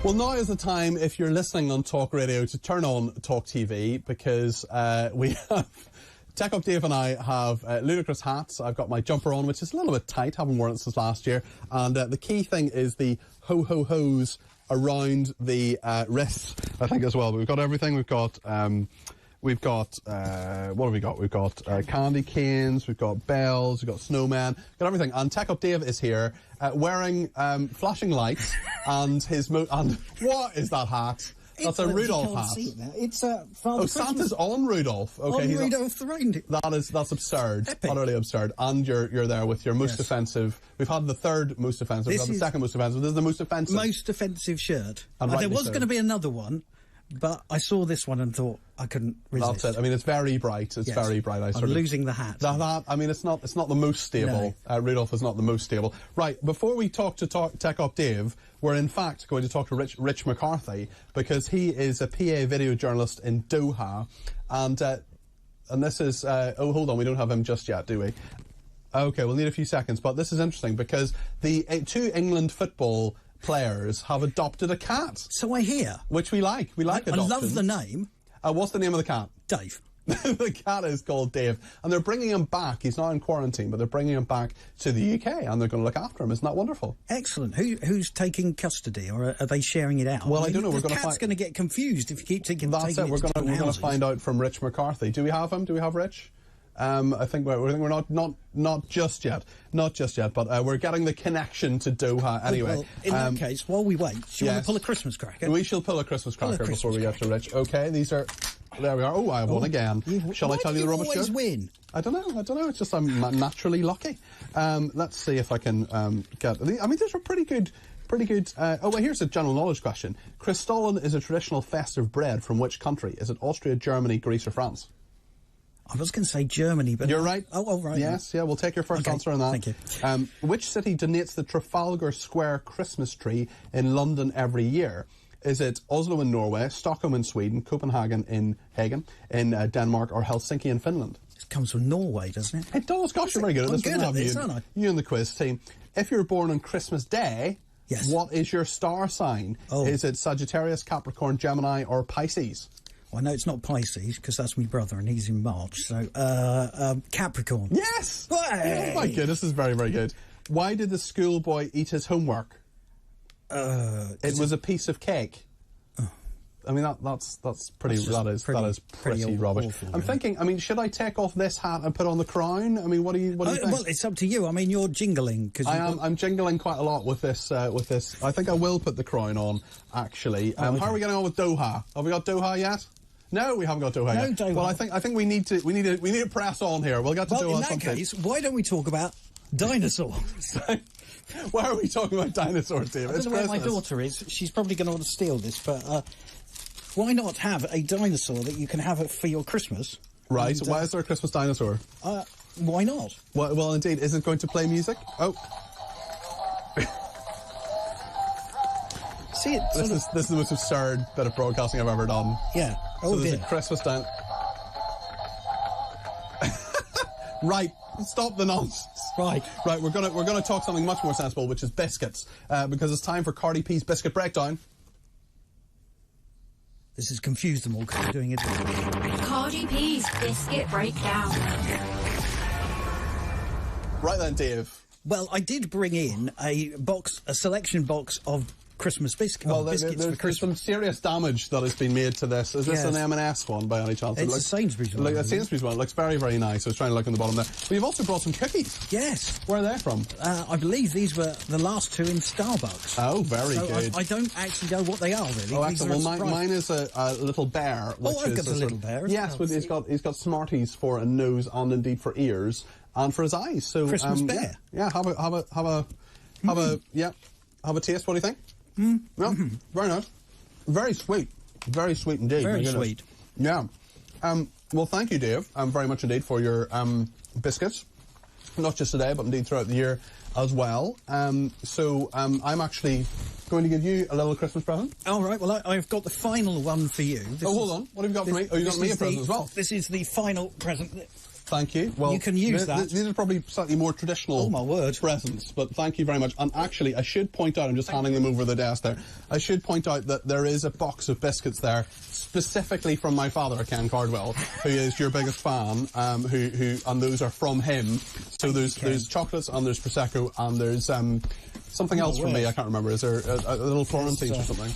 Well, now is the time, if you're listening on Talk Radio, to turn on Talk TV, because we have... Tech Up Dave and I have ludicrous hats. I've got my jumper on, which is a little bit tight, haven't worn it since last year. And the key thing is the ho-ho-hos around the wrists, I think, as well. But we've got everything. We've got... what have we got? We've got candy canes, we've got bells, we've got snowmen, got everything. And Tech Up Dave is here wearing flashing lights and his... and what is that hat? That's a Rudolph hat. It's Father Santa's on Rudolph. Okay, on Rudolph the reindeer. That's absurd. Epic. Utterly absurd. And you're there with your most offensive. We've had the third most offensive. We've had the second most offensive. This is the most offensive. Most offensive shirt. And there was going to be another one, but I saw this one and thought I couldn't resist. That's it. I mean, it's very bright. It's very bright. I'm losing the hat. I mean, it's not the most stable. No. Rudolph is not the most stable. Right. Before we talk Tech Up Dave, we're in fact going to talk to Rich McCarthy, because he is a PA video journalist in Doha, and this is oh, hold on, we don't have him just yet, do we? Okay, we'll need a few seconds, but this is interesting because the two England football players have adopted a cat. So I hear. Which we like. We like adoption. I love the name. What's the name of the cat? Dave. The cat is called Dave, and they're bringing him back. He's now in quarantine, but they're bringing him back to the UK, and they're going to look after him. Isn't that wonderful? Excellent. Who's taking custody, or are they sharing it out? Well, I don't know. The cat's going to get confused if you keep taking. That's it. We're going to find out from Rich McCarthy. Do we have him? Do we have Rich? I think we're not just yet, but we're getting the connection to Doha anyway. Well, in that case, while we wait, do you want to pull a Christmas cracker? We shall pull a Christmas cracker before we get to Rich. Okay, these are. There we are. Oh, I have one again. Shall I tell you the rubbish? Always win. I don't know. It's just I'm naturally lucky. Let's see if I can get. I mean, these are pretty good. Oh, well, here's a general knowledge question. Christollen is a traditional festive bread from which country? Is it Austria, Germany, Greece, or France? I was going to say Germany, but... You're right. Oh, right. Yes, yeah, we'll take your first answer on that. Thank you. Which city donates the Trafalgar Square Christmas tree in London every year? Is it Oslo in Norway, Stockholm in Sweden, Copenhagen in Denmark, or Helsinki in Finland? It comes from Norway, doesn't it? It does. Gosh, you're very good at this. I'm good at this, aren't I? You and the quiz team. If you're born on Christmas Day, what is your star sign? Oh. Is it Sagittarius, Capricorn, Gemini, or Pisces? Well, I know it's not Pisces, because that's my brother, and he's in March, so, Capricorn. Yes! Hey! Oh, my goodness, this is very, very good. Why did the schoolboy eat his homework? It was a piece of cake. I mean, that's pretty. That is pretty rubbish. Awful, I'm thinking. I mean, should I take off this hat and put on the crown? I mean, what do you think? Well, it's up to you. I mean, you're jingling because I'm jingling quite a lot with this. I think I will put the crown on. Actually, how are we getting on with Doha? Have we got Doha yet? No, we haven't got Doha yet. Doha. Well, I think we need to press on here. We'll get to Doha. In that case, why don't we talk about dinosaurs? Why are we talking about dinosaurs, Dave? I don't know where my daughter is. She's probably going to want to steal this, but why not have a dinosaur that you can have for your Christmas? Right. Why is there a Christmas dinosaur? Why not? Well, indeed. Is it going to play music? Oh. See it. This is the most absurd bit of broadcasting I've ever done. Yeah. So there's a Christmas dinosaur. Right. Stop the nonsense. Right. We're gonna talk something much more sensible, which is biscuits, because it's time for Cardi P's biscuit breakdown. This has confused them all because they're doing it. Cardi P's biscuit breakdown. Right then, Dave. Well, I did bring in a selection box of Christmas biscuits. Well, there's some serious damage that has been made to this. Is this an M&S one by any chance? It's a Sainsbury's one. A Sainsbury's one. It looks very, very nice. I was trying to look on the bottom there. But you've also brought some cookies. Yes. Where are they from? I believe these were the last two in Starbucks. Oh, very good. I don't actually know what they are, really. Oh, excellent. Well, mine is a little bear. I've got a little bear. Yes, but he's got Smarties for a nose and indeed for ears and for his eyes. So Christmas bear. Yeah, have a taste. What do you think? Yeah, very nice. Very sweet. Very sweet indeed. Very sweet. Yeah. Well, thank you, Dave, very much indeed for your biscuits. Not just today, but indeed throughout the year as well. So I'm actually going to give you a little Christmas present. All right. Well, I've got the final one for you. Hold on. What have you got for me? Oh, you got me a present as well. This is the final present. Thank you. Well, you can use that. These are probably slightly more traditional Oh, my word. presents, but thank you very much. And actually, I should point out, I'm just handing them over the desk there, I should point out that there is a box of biscuits there, specifically from my father, Ken Cardwell, who is your biggest fan, and those are from him. So there's chocolates, and there's Prosecco, and there's something else from me, I can't remember. Is there a little Florentines or something?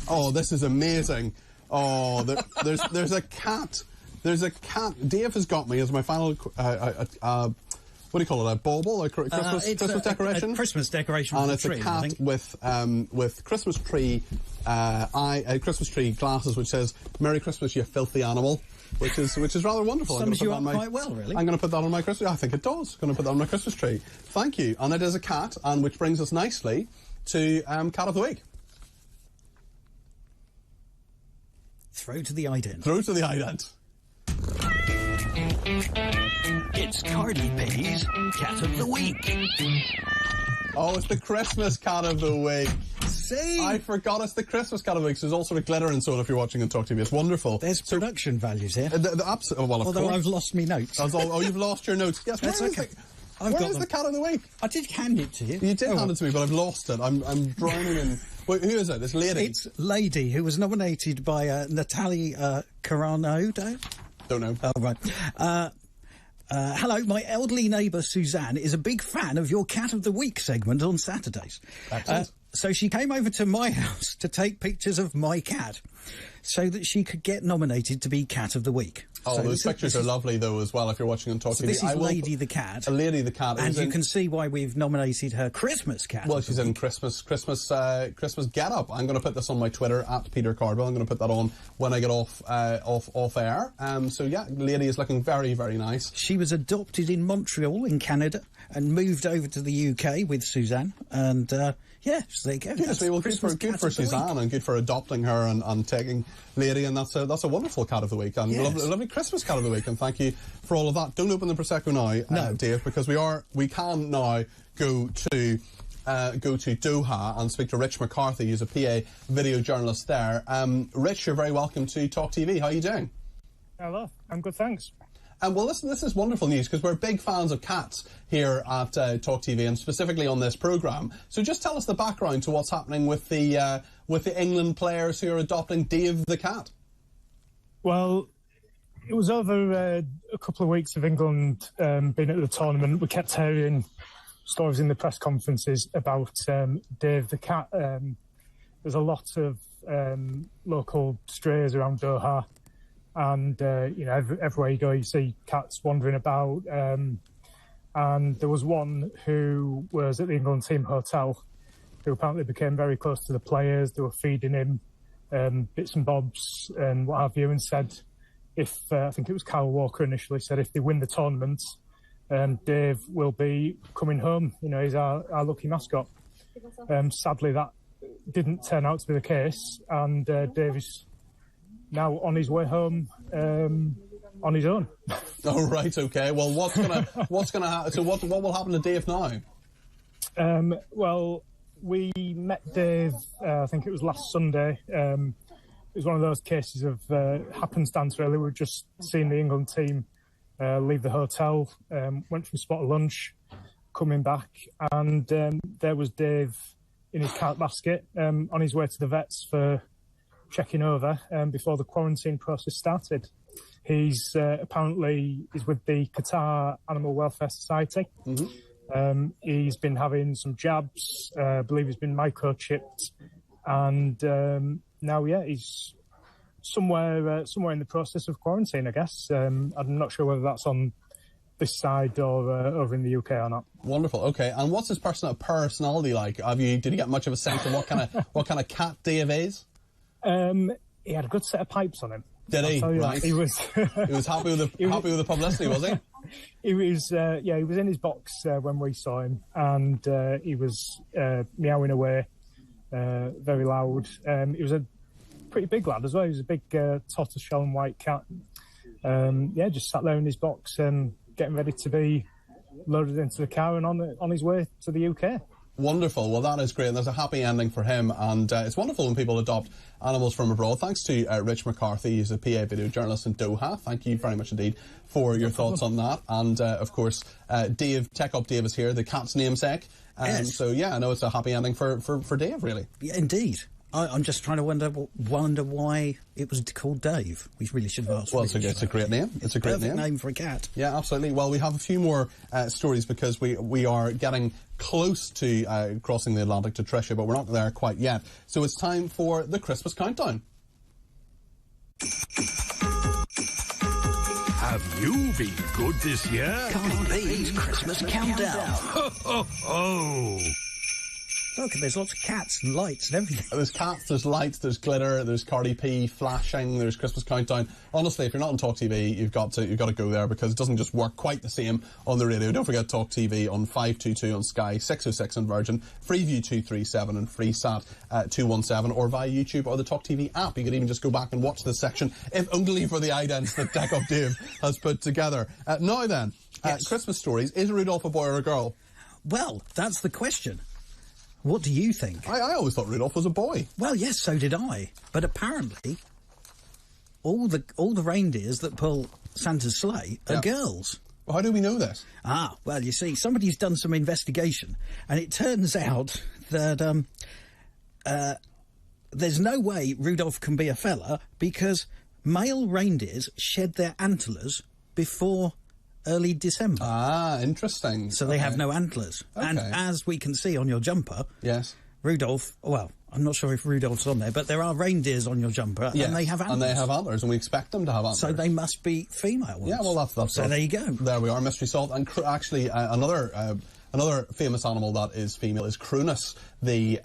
Oh, this is amazing. Oh, there's a cat. There's a cat. Dave has got me as my final, what do you call it, a bauble, a Christmas decoration? A Christmas decoration and for it's the tree, a cat with Christmas tree, Christmas tree glasses, which says "Merry Christmas, you filthy animal," which is rather wonderful. Sums you up quite well, really. I'm going to put that on my Christmas. I think it does. I'm going to put that on my Christmas tree. Thank you. And it is a cat, and which brings us nicely to Cat of the Week. Throw to the ident. Throw to the ident. It's Cardi P's Cat of the Week. Oh, it's the Christmas Cat of the Week. See? I forgot it's the Christmas Cat of the Week. So there's all sort of glitter and so on if you're watching on Talk TV. It's wonderful. There's production values here. Well, of Although course. I've lost me notes. Oh, you've lost your notes. Yes, That's where okay. is the Cat of the Week? I did hand it to you. You did hand it to me, but I've lost it. I'm drowning in... Wait, who is it? This lady? It's Lady, who was nominated by Natalie Carano. Don't know. Oh, right. Hello, my elderly neighbour Suzanne is a big fan of your Cat of the Week segment on Saturdays. Excellent. So she came over to my house to take pictures of my cat so that she could get nominated to be Cat of the Week. Oh, so those pictures are lovely, though, as well, if you're watching on Talk TV. This is Lady the Cat. Lady the Cat. And you can see why we've nominated her Christmas Cat. Well, she's in Christmas get-up. I'm going to put this on my Twitter, at Peter Cardwell. I'm going to put that on when I get off air. So, yeah, Lady is looking very, very nice. She was adopted in Montreal, in Canada, and moved over to the UK with Suzanne. And, yeah, so there you go. Yes, well, good for Suzanne and good for adopting her and taking Lady, and that's a wonderful Cat of the Week and lovely Christmas Cat of the Week, and thank you for all of that. Don't open the Prosecco now, no. Dave, because we can now go to Doha and speak to Rich McCarthy, who's a PA video journalist there. Rich, you're very welcome to Talk TV. How are you doing? Hello, I'm good, thanks. Well, listen, this is wonderful news because we're big fans of cats here at Talk TV and specifically on this programme. So just tell us the background to what's happening with the England players who are adopting Dave the cat. Well, it was over a couple of weeks of England being at the tournament. We kept hearing stories in the press conferences about Dave the cat. There's a lot of local strays around Doha. And, everywhere you go, you see cats wandering about. And there was one who was at the England team hotel who apparently became very close to the players. They were feeding him bits and bobs and what have you, and said I think it was Kyle Walker initially, said if they win the tournament, Dave will be coming home. He's our lucky mascot. Sadly, that didn't turn out to be the case, and Dave is now on his way home on his own. Oh, right, okay. Well, what's gonna happen? So what will happen to Dave now? Well, we met Dave, I think it was last Sunday. It was one of those cases of happenstance, really. We'd just seen the England team leave the hotel, went for a spot of lunch, coming back, and there was Dave in his cart basket on his way to the vets for checking over before the quarantine process started. He's apparently is with the Qatar Animal Welfare Society. Mm-hmm. He's been having some jabs. I believe he's been microchipped, and now, he's somewhere in the process of quarantine, I guess. I'm not sure whether that's on this side or over in the UK or not. Wonderful. Okay, and what's his personality like? Did you get much of a sense of what kind of cat Dave is? He had a good set of pipes on him. Did he? Right. He was. He was happy with the publicity, was he? He was. He was in his box when we saw him, and he was meowing away, very loud. He was a pretty big lad as well. He was a big tortoiseshell and white cat. Just sat there in his box, getting ready to be loaded into the car and on his way to the UK. Wonderful. Well, that is great. And there's a happy ending for him. And it's wonderful when people adopt animals from abroad. Thanks to Rich McCarthy, who's a PA video journalist in Doha. Thank you very much indeed for your thoughts on that. And, of course, Dave, Tech Up Dave is here, the cat's namesake. Yes. So, yeah, I know it's a happy ending for Dave, really. Yeah, indeed. I'm just trying to wonder why it was called Dave. We really should have asked. Well, it's a great name. It's a great Perfect name for a cat. Yeah, absolutely. Well, we have a few more stories because we are getting close to crossing the Atlantic to Trisha, but we're not there quite yet. So it's time for the Christmas countdown. Have you been good this year? Cardi P's Christmas Countdown. Ho, ho, ho! Look, there's lots of cats and lights and everything. There's cats, there's lights, there's glitter, there's Cardi P flashing, there's Christmas countdown. Honestly, if you're not on Talk TV, you've got to go there because it doesn't just work quite the same on the radio. Don't forget Talk TV on 522 on Sky, 606 on Virgin, Freeview 237 and Freesat 217, or via YouTube or the Talk TV app. You could even just go back and watch this section, if only for the idents that Tech Up Dave has put together. Now then, Yes. Christmas stories. Is Rudolph a boy or a girl? Well, that's the question. What do you think? I always thought Rudolph was a boy. Well, yes, so did I. But apparently, all the reindeers that pull Santa's sleigh are girls. Well, how do we know this? Ah, well, you see, somebody's done some investigation, and it turns out that there's no way Rudolph can be a fella because male reindeers shed their antlers before early December. Ah, interesting. So they have no antlers. Okay. And as we can see on your jumper, Yes. Rudolph, well, I'm not sure if Rudolph's on there, but there are reindeers on your jumper, Yes, and they have antlers. And they have antlers, and we expect them to have antlers. So they must be female ones. Yeah, well, that's so there you go. There we are, mystery solved. And actually, another famous animal that is female is Crunus, the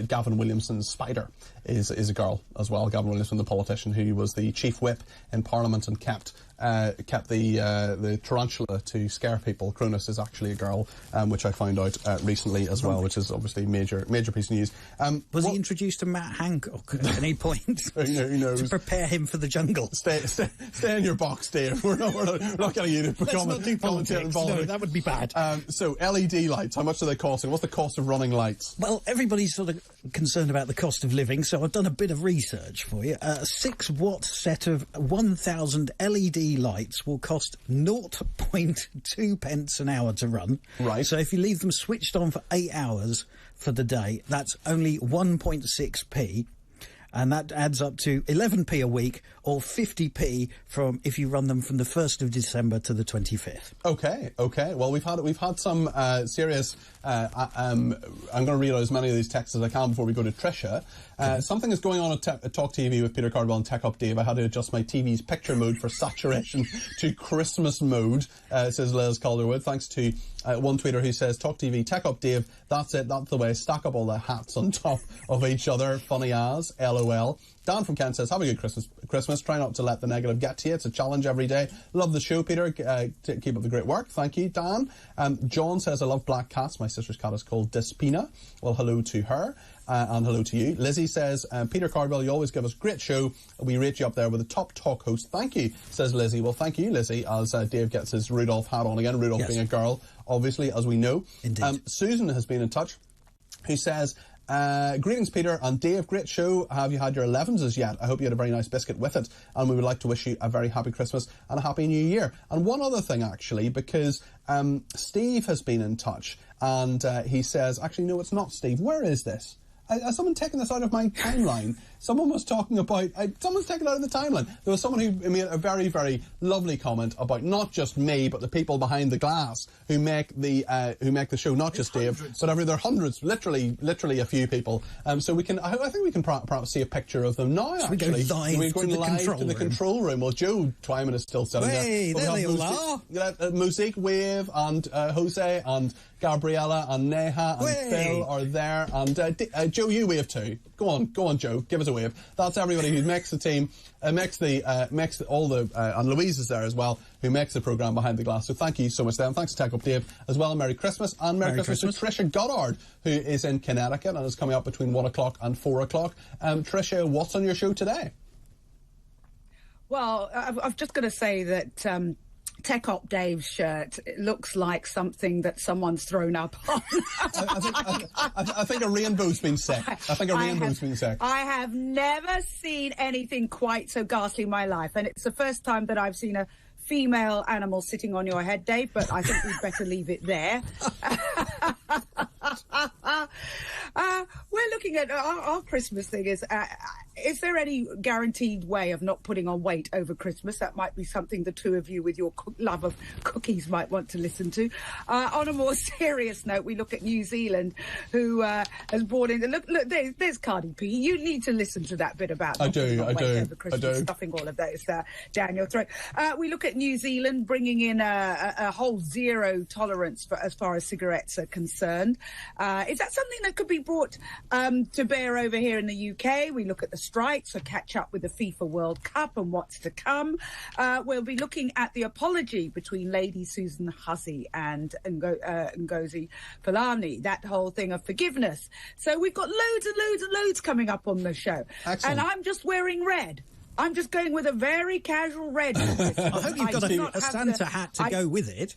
Gavin Williamson's spider, is a girl as well. Gavin Williamson, the politician who was the chief whip in Parliament and kept the tarantula to scare people. Crunus is actually a girl, which I found out recently as well, which is obviously major piece of news. Was he introduced to Matt Hancock at any point? Who knows? To prepare him for the jungle? Stay in your box, Dave. We're not getting you to become Let's not do politics. No, that would be bad. So LED lights, how much are they costing? What's the cost of running lights? Well, everybody's sort of concerned about the cost of living, so I've done a bit of research for you. A 6-watt set of 1,000 LED lights will cost 0.2 pence an hour to run. Right. So if you leave them switched on for 8 hours for the day, that's only 1.6p. And that adds up to 11p a week, or 50p from if you run them from the 1st of December to the 25th. Okay. Well, we've had some serious. I'm going to read out as many of these texts as I can before we go to Trisha. Something is going on at Talk TV with Peter Cardwell and Tech Up Dave. I had to adjust my TV's picture mode for saturation to Christmas mode, says Liz Calderwood. Thanks to one tweeter who says, Talk TV, Tech Up Dave, that's it, that's the way. Stack up all the hats on top of each other. Funny as, LOL. Dan from Kent says, have a good Christmas. Try not to let the negative get to you. It's a challenge every day. Love the show, Peter. Keep up the great work. Thank you, Dan. John says, I love black cats. My sister's cat is called Despina. Well, hello to her. And hello to you. Lizzie says, Peter Cardwell, you always give us great show. We rate you up there with a top talk host. Thank you, says Lizzie. Well, thank you, Lizzie, as Dave gets his Rudolph hat on again. Rudolph being a girl, obviously, as we know. Indeed. Susan has been in touch, who says, greetings, Peter and Dave. Great show. Have you had your 11s as yet? I hope you had a very nice biscuit with it. And we would like to wish you a very happy Christmas and a happy New Year. And one other thing, actually, because Steve has been in touch, and he says, actually, no, it's not Steve. Where is this? Has someone taken this out of my timeline? Someone was talking about... someone's taken it out of the timeline. There was someone who made a very, very lovely comment about not just me, but the people behind the glass who make the show, not just Dave, but there are hundreds, literally a few people. So we can... I think we can perhaps see a picture of them now, So actually. We're going live to the control room. Well, Joe Twyman is still sitting there. Hey, there they all are. Mosaic Wave and Jose and Gabriella and Neha and Phil are there. And Joe, you wave too. Go on, Joe. Give us a wave. That's everybody who makes the team, and Louise is there as well, who makes the programme behind the glass. So thank you so much to them. Thanks to Tech Up Dave as well. Merry Christmas. And Merry Christmas to Trisha Goddard, who is in Connecticut and is coming up between 1 o'clock and 4 o'clock. Trisha, what's on your show today? Well, I've just got to say that Tech Op Dave's shirt. It looks like something that someone's thrown up on. I think a rainbow's been set. I have never seen anything quite so ghastly in my life, and it's the first time that I've seen a female animal sitting on your head, Dave, but I think we'd better leave it there. We're looking at our Christmas thing. Is there any guaranteed way of not putting on weight over Christmas? That might be something the two of you with your love of cookies might want to listen to. On a more serious note, we look at New Zealand, who has brought in... Look, there's Cardi P. You need to listen to that bit about not putting on weight over Christmas, stuffing all of those down your throat. We look at New Zealand bringing in a whole zero tolerance as far as cigarettes are concerned. Is that something that could be brought to bear over here in the UK? We look at the strikes, or catch up with the FIFA World Cup and what's to come. We'll be looking at the apology between Lady Susan Hussey and Ngozi Fulani, that whole thing of forgiveness. So we've got loads and loads and loads coming up on the show. Excellent. And I'm just wearing red. I'm just going with a very casual red. I hope you've got a Santa hat to go with it.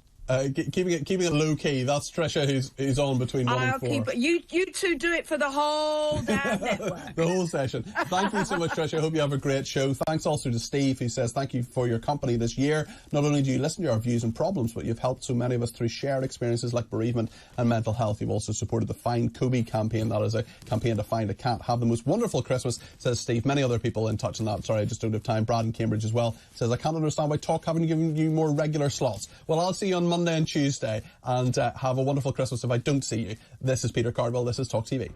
Keeping it low key. That's Trisha who's on between 1 and 4. You two do it for the whole damn network. The whole session. Thank you so much, Trisha. I hope you have a great show. Thanks also to Steve, who says thank you for your company this year. Not only do you listen to our views and problems, but you've helped so many of us through shared experiences like bereavement and mental health. You've also supported the Find Kobe campaign. That is a campaign to find a cat. Have the most wonderful Christmas, says Steve. Many other people in touch on that. Sorry, I just don't have time. Brad in Cambridge as well says, I can't understand why Talk haven't given you more regular slots. Well, I'll see you on Monday and Tuesday, and have a wonderful Christmas if I don't see you. This is Peter Cardwell. This is Talk TV.